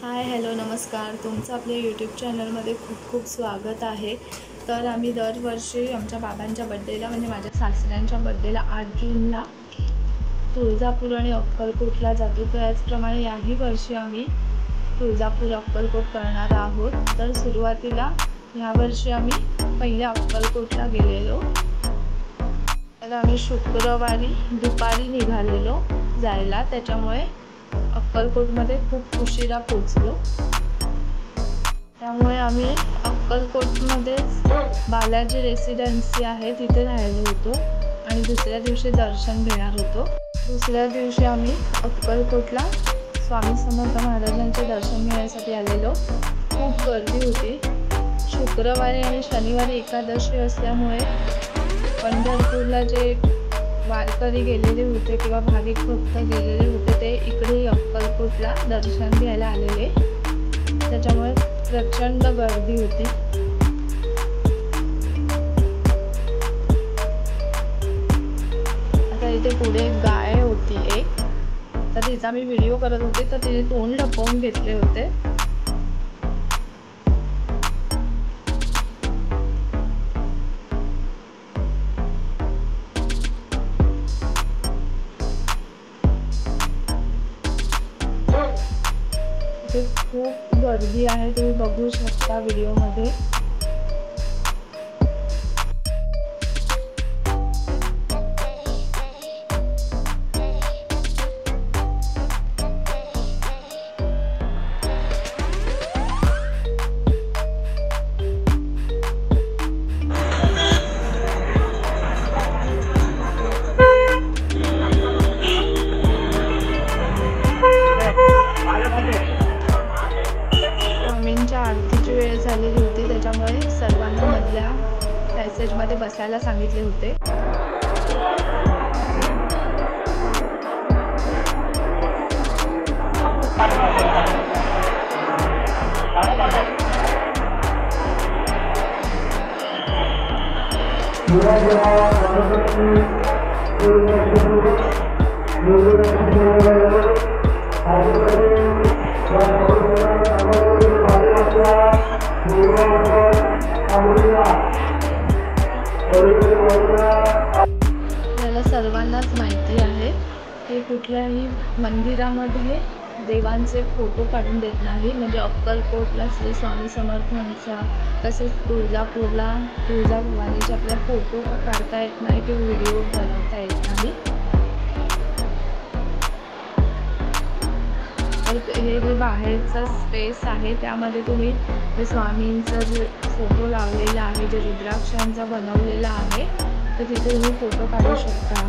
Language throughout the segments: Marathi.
हाय हॅलो नमस्कार, तुमचं आपल्या यूट्यूब चॅनलमध्ये खूप खूप स्वागत आहे। तर आम्ही दरवर्षी आमच्या बाबांच्या बड्डेला म्हणजे माझ्या सासऱ्यांच्या बड्डेला 8 जूनला तुळजापूर आणि अक्कलकोटला जातो। त्याचप्रमाणे याही वर्षी आम्ही तुळजापूर अक्कलकोट करणार आहोत। तर सुरुवातीला यावर्षी आम्ही पहिल्या अक्कलकोटला गेलेलो। तर आम्ही शुक्रवारी दुपारी निघालेलो जायला, त्याच्यामुळे अक्कलकोटमध्ये खूप उशिरा पोचलो। त्यामुळे आम्ही अक्कलकोटमध्ये बालाजी रेसिडेन्सी आहे तिथे राहिलो होतो आणि दुसऱ्या दिवशी दर्शन घेणार होतो। दुसऱ्या दिवशी आम्ही अक्कलकोटला स्वामी समर्थ महाराजांचे दर्शन घेण्यासाठी आलेलो। खूप गर्दी होती। शुक्रवारी आणि शनिवारी एकादशी असल्यामुळे पंढरपूरला जे वारकरी गेलेले होते किंवा भाविक भक्त गेलेले होते ते इकडे अक्कलकोटला दर्शन घ्यायला आलेले, त्याच्यामुळे प्रचंड गर्दी होती। आता इथे पुढे गाय होती एक, तर तिचा मी व्हिडिओ करत होते तर तिने तोंड लपवून घेतले होते। खूप गर्दी आहे, तुम्ही बघू शकता व्हिडिओमध्ये। आरतीची वेळ झालेली होती, त्याच्यामुळे सर्वांना मधल्या पॅसेजमध्ये बसायला सांगितले होते। आपल्याला सर्वांनाच माहिती आहे की कुठल्याही मंदिरामध्ये देवांचे फोटो काढून देत नाही, म्हणजे अक्कलकोटला श्री स्वामी समर्थांचा, तसेच तुळजापूरला तुळजाभवानीचे आपल्या फोटो काढता येत नाही किंवा व्हिडिओ बनवता येत नाही। हे जे बाहेरचा स्पेस आहे त्यामध्ये तुम्ही स्वामींचा जे फोटो लावलेला आहे, जे रुद्राक्षांचा बनवलेला आहे, तर तिथे तुम्ही फोटो काढू शकता,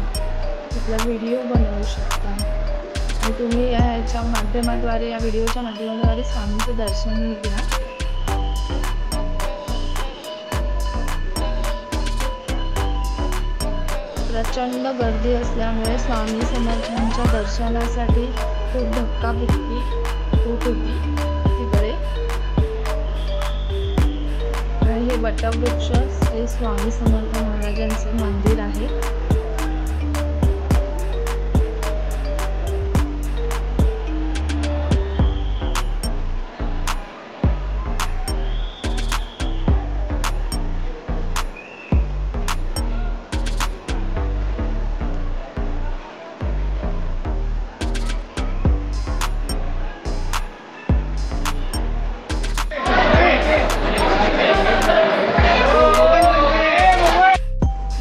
तिथला व्हिडिओ बनवू शकता आणि तुम्ही याच्या माध्यमाद्वारे, या व्हिडिओच्या माध्यमाद्वारे स्वामींचं दर्शन घ्या। प्रचंड गर्दी असल्यामुळे स्वामी समर्थांच्या दर्शनासाठी खूप धक्काबुक्की होत होती तिकडे। हे वटवृक्ष श्री स्वामी समर्थ महाराजांचे मंदिर आहे।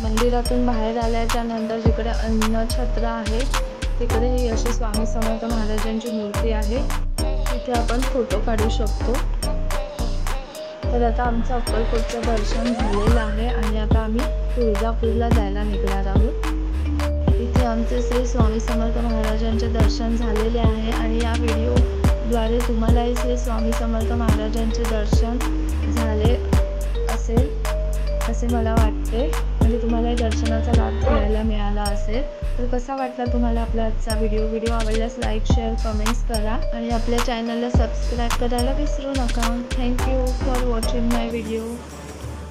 मंदिरातून बाहेर आल्याच्या नंतर जिकडे अन्नछत्र आहे तिकडे ही अशी स्वामी समर्थ महाराजांची मूर्ती आहे, तिथे आपण फोटो काढू शकतो। तर आता आमचं अक्कलकोटचं दर्शन झालेलं आहे आणि आता आम्ही तुळजापूरला जायला निघणार आहोत। इथे आमचे श्री स्वामी समर्थ महाराजांचे दर्शन झालेले आहे आणि या व्हिडिओद्वारे तुम्हालाही श्री स्वामी समर्थ महाराजांचे दर्शन झाले असेल असे मला वाटते, म्हणजे तुम्हाला दर्शनाचा लाभ घ्यायला मिळाला असेल। तर कसा वाटला तुम्हाला आपला आजचा व्हिडिओ आवडल्यास लाईक, शेअर, कमेंट्स करा आणि आपल्या चॅनलला सबस्क्राईब करायला विसरू नका। Thank you for watching my video.